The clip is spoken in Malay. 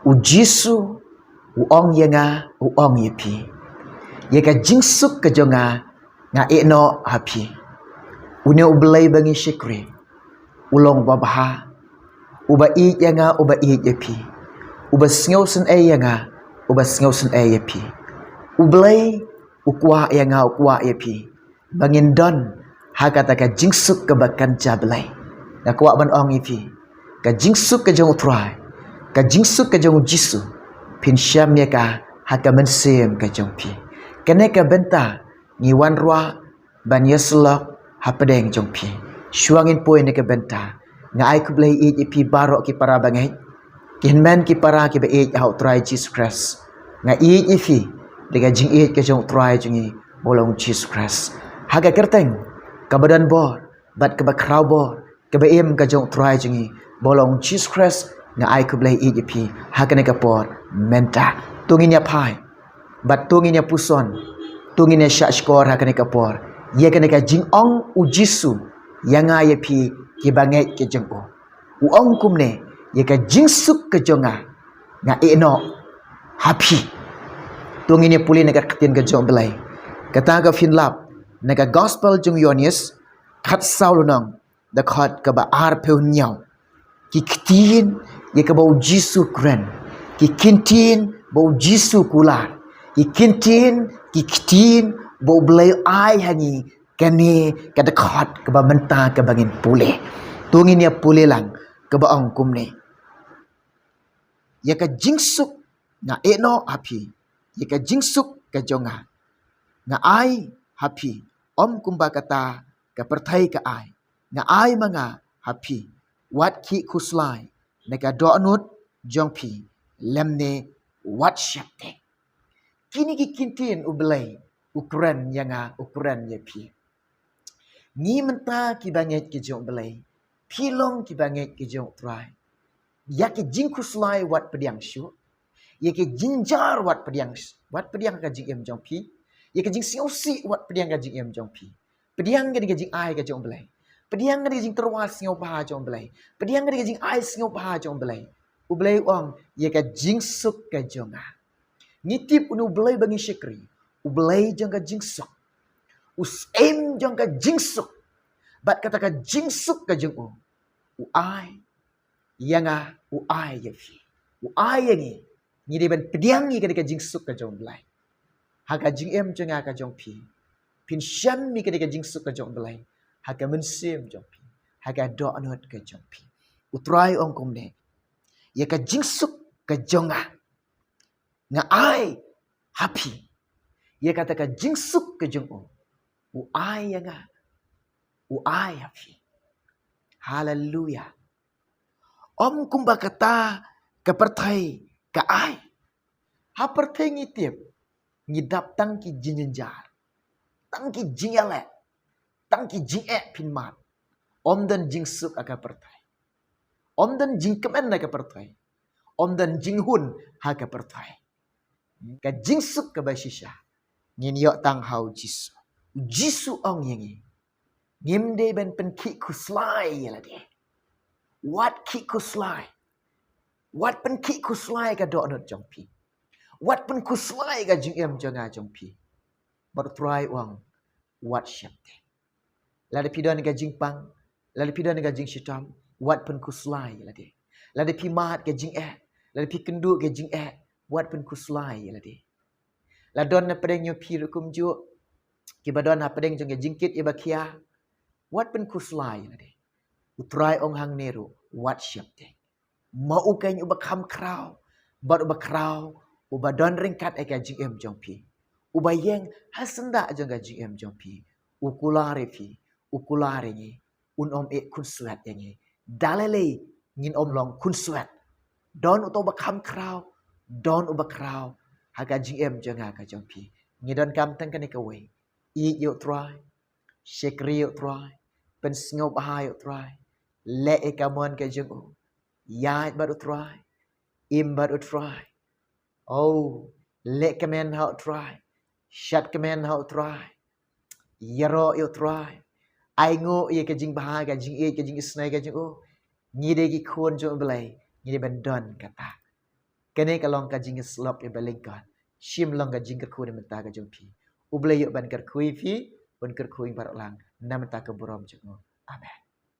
Ujisu uong yanga uong yepi. Yaka jingsuk ke jonga nga eno hapi. Une Blei bangi syikri. Ulong babaha. Uba i yanga uba i yepi. Uba sngau sen yanga uba sngau sen yepi. Blei ukwa yanga ukwa yepi. Bangin don hakata ka jingsuk ke bakan Blei. Na kwa ban ong yepi. Ka jingsuk ke jong utrai. Ka jingsuk ke jong jisu. Pin syam ya ka haka mensem ke jong pi. Kene ka benta ni wan rua ban yeslok hapadeng jong pi. Syuangin poin ne ka benta. Nga ai ku Blei i pi barok ki para bangai. Kin men ki para ki ba i hau try Jesus Christ. Nga i fi dega jing i ke jong try jungi bolong Jesus Christ. Haga kerteng ka badan bor bat ka ba kraw bor ka ba em ka jong try jungi bolong Jesus Christ nga ai ku Blei i pi haga ne ka por menta tungin ya pai bat tungin ya puson tungin ya syak skor haga ne ka por ye ka ne ka jing ong u jisu yang ai pi ki bangai ke jong o u ong kum ne ye ka jing suk ke jonga nga eno happy tungin ya puli ne ka ketin ke jong Blei kata ka finlap ne ka gospel jong Yohanes khat saulunang da khat ka ba ar pe nyau ki ktin ye ka bau jisu kren ki kintin bau jisu kular ki kintin ki ktin bau Blei ai hangi kane ka da khat ka ba menta ka bangin pule tungin ya pule lang ka ba ong kum ne ye ka jingsuk na eno happy ye ka jingsuk ka jonga nga ai happy om kumba kata ka perthai ka ai nga ai manga happy wat ki kuslai ne ka donut jongpi lemne wat syapte kini ki kintin u Blei ukuran yanga ukuran ye pi ni menta ki banget ki jong Blei pilong ki banget ki jong try ya ki jing kuslai wat pediang syu ye ki jinjar wat pediang ka jing em jong pi ye ki jing siosi wat pediang ka jing em jong pi pediang ka jing ai ka jong Blei pediang ka jing terwas ngau pa jong Blei pediang ka jing ai ngau pa jong Blei u Blei ong ye ka jing suk ka jonga ngitip unu Blei bangi syikri u Blei jong ka jing suk us em jong ka jing suk bat kata ka jing suk ka jong u ai yanga u ai ye fi u ai yangi ni de ban pediang ni ka jing suk ka jong Blei haka jing em jonga ka jong pi pin syam mi ka jing suk ka jong Blei haka mensem jong pi haka do anot ka jong pi utrai ong kum ne ye ka jing suk ka jonga nga ai happy ye kata ka jing suk ka jong u ai yanga u ai happy hallelujah om kumba kata ka perthai ka ai ha perthai ngitip ngidap tang ki jinjar tang ki jingale tang ki jinge pin mat om dan jing suk aka perthai om dan jing kemen aka perthai om dan jing hun ha ka perthai ka jing suk ka basisha ngin yo tang hau jisu jisu ong yangi ngim de ben pen ki kuslai yala de wat ki kuslai wat pen ki kuslai ka do not jong pi wat pen kuslai ka jing em jonga jong pi but try wang wat syapte la de pidon ka jing pang la de pidon ka jing shitam wat pen kuslai yala de la de pi mat ka jing la de pi kendu ka jing wat pen kuslai yala de la don na pedeng yo pi rukum ju ki badon ha pedeng jong jingkit iba kia wat pen kuslai yala de utrai ong hang neru wat syapte mau kan uba kham kraw bat uba kraw uba don ringkat eka jing em jong pi uba yeng hasenda jong ga jing em jong pi ukulare fi ukulare ni un om e kun suat yangi dalele ngin om long kun suat don uto ba kham kraw don uba kraw haga jing em jong ga jong pi ngi don kam tang kan ka we i yo try shekri yo try pen sngo ba yo try le e kamon ka jong ya baru try im baru try oh le kamen how try shat kamen how try yaro yo try ai ngo ye ka jing ba ka jing e ka jing snai ka jing o ni de ki khon jo Blei ni de ban don kata Kene kalong ka jing slok e balingkon. Shim long ka jing kerku ni menta ka jong pi. Ublei yuk ban kerkui pi, ban kerkui parok lang. Na menta ka burom jengo. Amen.